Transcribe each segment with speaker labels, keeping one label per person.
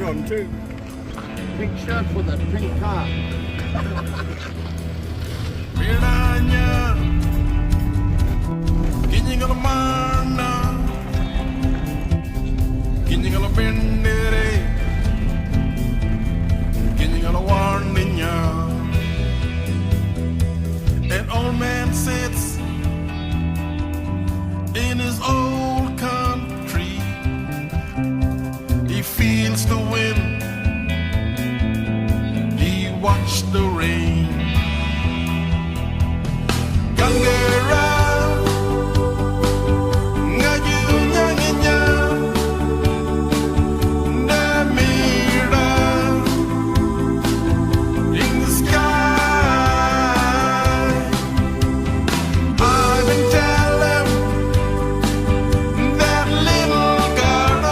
Speaker 1: on too. Pink shirt for the pink car.
Speaker 2: An old man sits in his old country. He feels the wind, he watched the rain. Gangara, ngaju nyanginya, namira in the sky. I've been telling that little girl,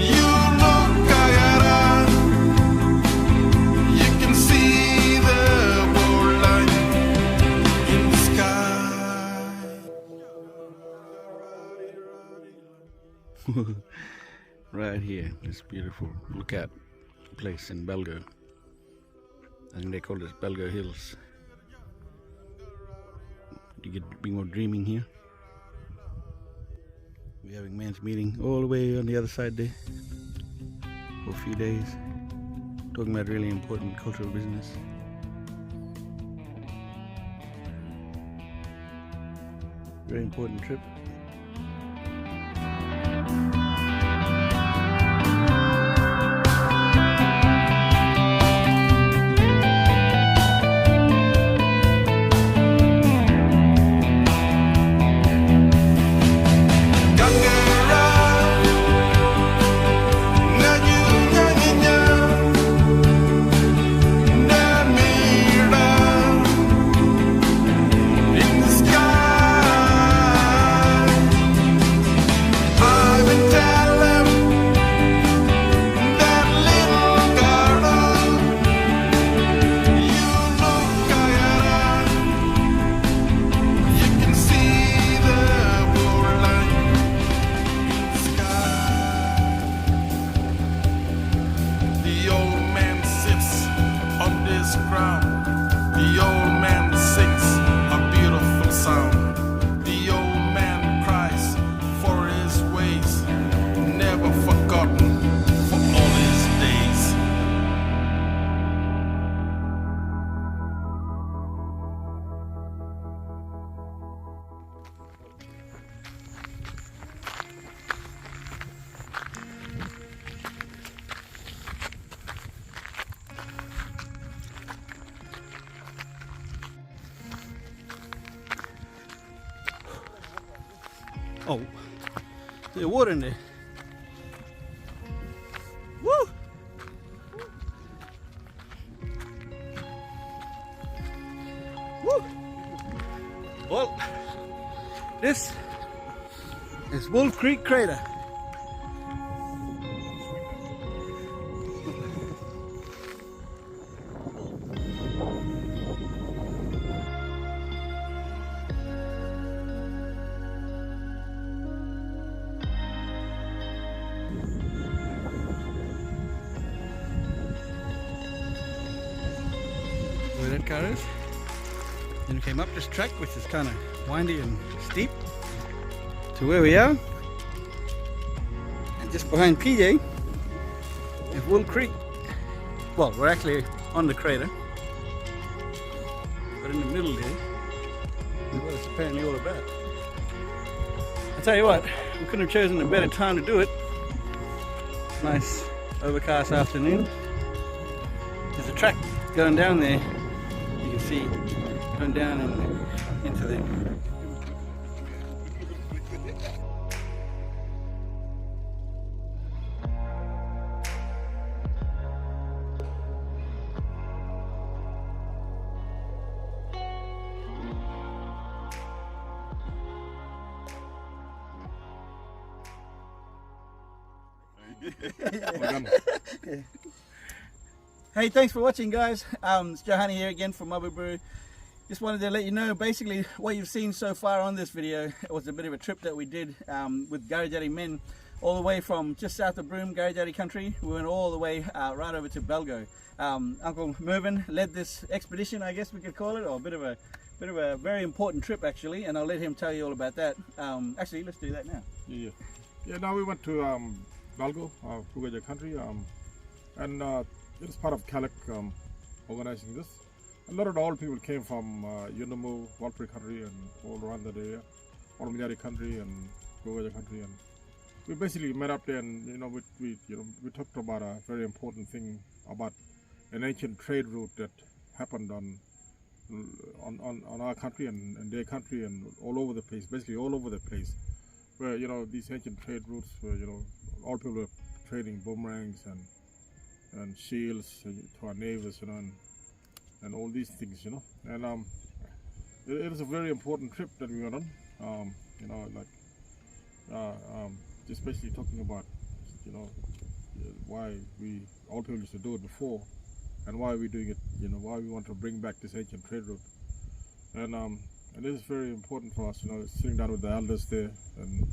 Speaker 2: you look kayara, you can see the borderline in the sky.
Speaker 1: Right here, this beautiful lookout place in Balgo. I think they call this Balgo Hills. You get a bit more dreaming here. We're having men's meeting all the way on the other side there for a few days, talking about really important cultural business. Very important trip.
Speaker 2: Gangara, ngaju nyanginya, namira in the sky. I've been telling that little girl, you look kayara, you can see the borderline in the sky. The old man sits on this ground. The old man sings a beautiful sound. The old man cries for his ways, never forgotten for all his days.
Speaker 1: Oh, there's water in there. Woo! Woo! Well, this is Wolfe Creek Crater. Where that car is. Then we came up this track, which is kind of windy and steep, to where we are. And just behind PJ is Wolfe Creek. Well, we're actually on the crater, but in the middle there is what it's apparently all about. I tell you what, we couldn't have chosen a better time to do it. Nice overcast afternoon. There's a track going down there. You can see going down and into the Hey, thanks for watching, guys. It's Johanny here again from MABU Buru. Just wanted to let you know basically what you've seen so far on this video. It was a bit of a trip that we did with Karajarri Men all the way from just south of Broome, Karajarri country. We went all the way right over to Balgo. Uncle Mervyn led this expedition, I guess we could call it, or a bit of a very important trip actually, and I'll let him tell you all about that. Actually, let's do that now.
Speaker 3: Now we went to Balgo, Karajarri country, and it was part of Calic organizing this. A lot of the old people came from Yunamu, Wolfe Creek country, and all around that area, Oromiyari country and Karajarri country, and we basically met up there, and we talked about a very important thing about an ancient trade route that happened on our country and their country and all over the place, basically all over the place, where these ancient trade routes where all people were trading boomerangs and shields to our neighbors, and all these things, and it was a very important trip that we went on, just basically talking about why all people used to do it before, and why we're doing it, why we want to bring back this ancient trade route. And it is very important for us, sitting down with the elders there and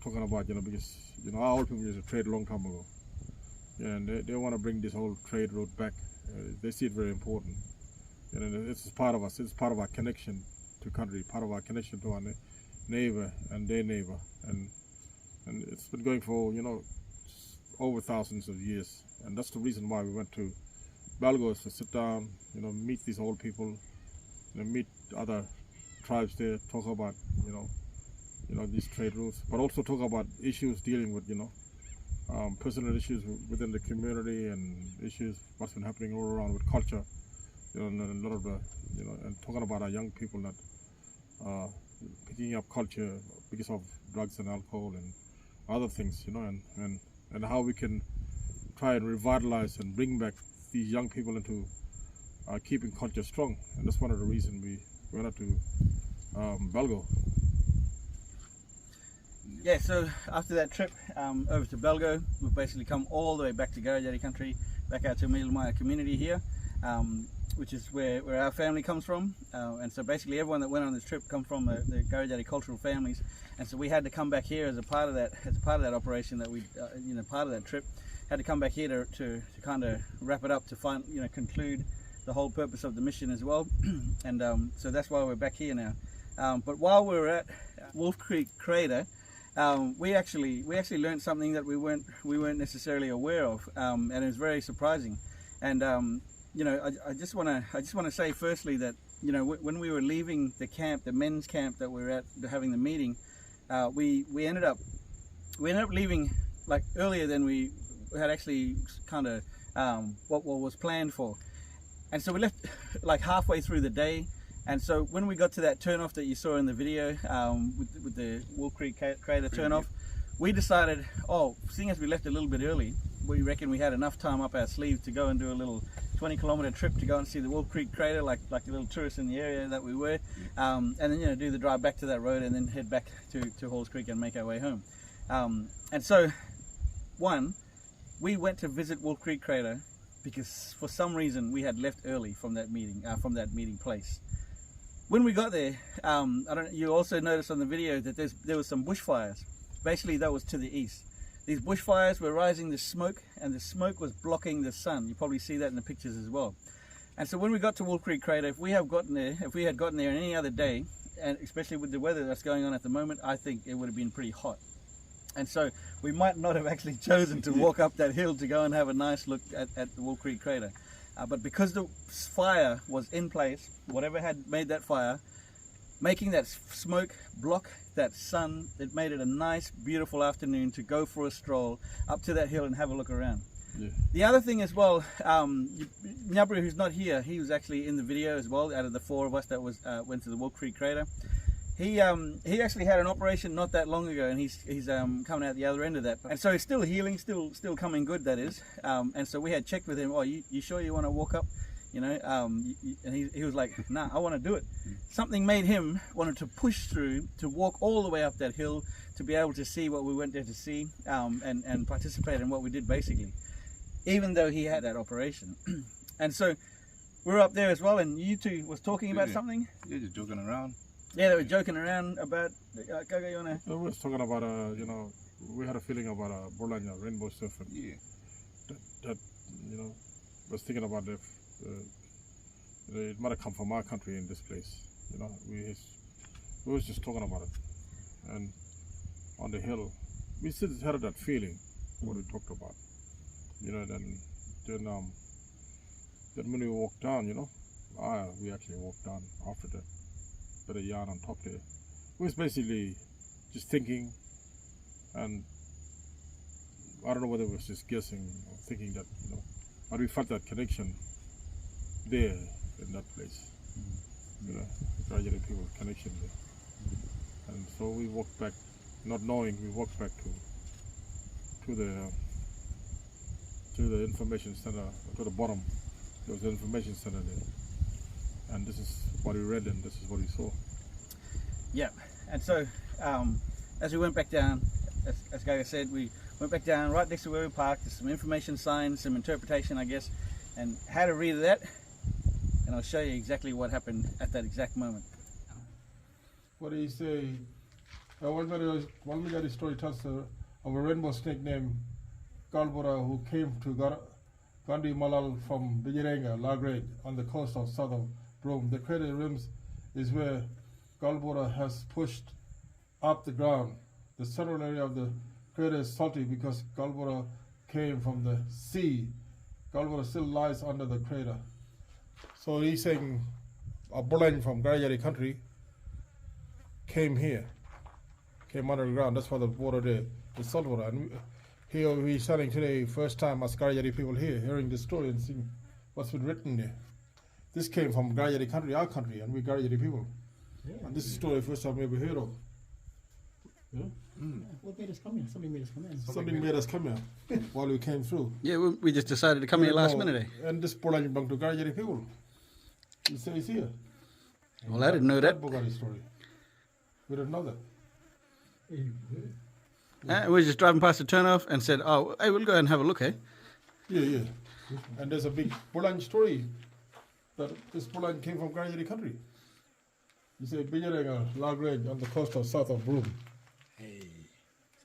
Speaker 3: talking about, because, our old people used to trade a long time ago. And they want to bring this whole trade route back. They see it very important. It's part of us, it's part of our connection to country, part of our connection to our neighbor and their neighbor. And it's been going for, over thousands of years. And that's the reason why we went to Balgo, is to sit down, meet these old people, meet other tribes there, talk about, these trade routes, but also talk about issues dealing with, personal issues within the community and issues, what's been happening all around with culture, and a lot of the, and talking about our young people that picking up culture because of drugs and alcohol and other things, and how we can try and revitalize and bring back these young people into keeping culture strong. And that's one of the reasons we went out to Balgo.
Speaker 1: Yeah, so after that trip over to Balgo, we've basically come all the way back to Karajarri country, back out to Milmaya community here, which is where our family comes from. And so basically everyone that went on this trip come from the Karajarri cultural families. And so we had to come back here as a part of that operation that we, part of that trip, had to come back here to kind of wrap it up, to conclude the whole purpose of the mission as well. And so that's why we're back here now. But while we were at Wolfe Creek Crater, we actually learned something that we weren't necessarily aware of, and it was very surprising. And I just want to say firstly that when we were leaving the camp, the men's camp that we were at having the meeting, we ended up leaving like earlier than we had actually kind of what was planned for. And so we left like halfway through the day. And so when we got to that turnoff that you saw in the video, with the Wolfe Creek Crater turnoff, we decided, seeing as we left a little bit early, we reckon we had enough time up our sleeve to go and do a little 20-kilometer trip to go and see the Wolfe Creek Crater, like the little tourists in the area that we were, and then do the drive back to that road and then head back to Halls Creek and make our way home. And so, we went to visit Wolfe Creek Crater because for some reason we had left early from that meeting place. When we got there, you also noticed on the video that there was some bushfires. Basically, that was to the east. These bushfires were rising the smoke, and the smoke was blocking the sun. You probably see that in the pictures as well. And so when we got to Wolfe Creek Crater, if we had gotten there any other day, and especially with the weather that's going on at the moment, I think it would have been pretty hot. And so we might not have actually chosen to walk up that hill to go and have a nice look at the Wolfe Creek Crater. But because the fire was in place, whatever had made that fire, making that smoke block that sun, it made it a nice, beautiful afternoon to go for a stroll up to that hill and have a look around. Yeah. The other thing as well, Nyabru, who's not here, he was actually in the video as well, out of the four of us that went to the Wolfe Creek Crater. He actually had an operation not that long ago, and he's coming out the other end of that. And so he's still healing, still coming good, that is. And so we had checked with him, you sure you want to walk up? And he was like, nah, I want to do it. Something made him wanted to push through, to walk all the way up that hill, to be able to see what we went there to see, and participate in what we did basically, even though he had that operation. And so we were up there as well, and you two was talking about something?
Speaker 4: Yeah, just joking around.
Speaker 1: Yeah, they were joking around about, Gaga, you want to?
Speaker 3: We were talking about, we had a feeling about a Bologna rainbow surf, and that you know, was thinking about if it might have come from our country in this place. You know, we was just talking about it, and on the hill, we still had that feeling what we talked about. You know, then when we walked down, you know, we actually walked down after that, bit of yarn on top there. It was basically just thinking, and I don't know whether it was just guessing or thinking that, you know, but we felt that connection there in that place. You know, gradually people connection there. And so we walked back, not knowing, we walked back to the information center, to the bottom. There was an information center there. And this is what we read and this is what we saw.
Speaker 1: Yeah, and so as we went back down, as Gaga said, we went back down right next to where we parked. There's some information signs, some interpretation, I guess, and how to read that. And I'll show you exactly what happened at that exact moment.
Speaker 3: What do you say? One Migari story tells of a rainbow snake named Galbura who came to Gandimalal from Bijirenga, Lagrade, on the coast of southern Broome. The crater rims is where Galbura has pushed up the ground. The central area of the crater is salty because Galbura came from the sea. Galbura still lies under the crater. So he's saying a Bolan from Karajarri country came here, came underground. That's why the water there is salt water. And here we're standing today, first time as Karajarri people here, hearing this story and seeing what's been written there. This came from Karajarri country, our country, and we Karajarri people. Yeah. And this is the story first time we ever heard of. Yeah?
Speaker 4: What made us come here? Something made us come here.
Speaker 3: Something made us come here while we came through.
Speaker 1: Yeah, we just decided to come here last minute.
Speaker 3: And this Bolan belonged to Karajarri people. It says here.
Speaker 1: Well, I didn't know that.
Speaker 3: Bogari story. We didn't know that.
Speaker 1: We were just driving past the turnoff and said, oh, hey, we'll go and have a look, eh?
Speaker 3: Yeah. And there's a big Bolan story that this Bolan came from Karajarri country. You say Bijirenga, Lagrade, on the coast of south of Broome.
Speaker 4: Hey,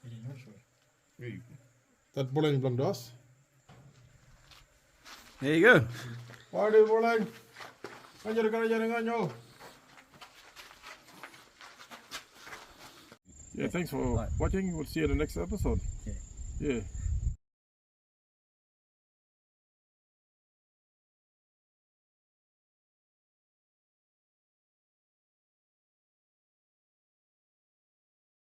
Speaker 4: I didn't know story.
Speaker 3: That Bolan belonged to us.
Speaker 1: There you go.
Speaker 3: Why do Bolan? Yeah, thanks for watching. We'll see you in the next episode.
Speaker 1: Okay.
Speaker 3: Yeah.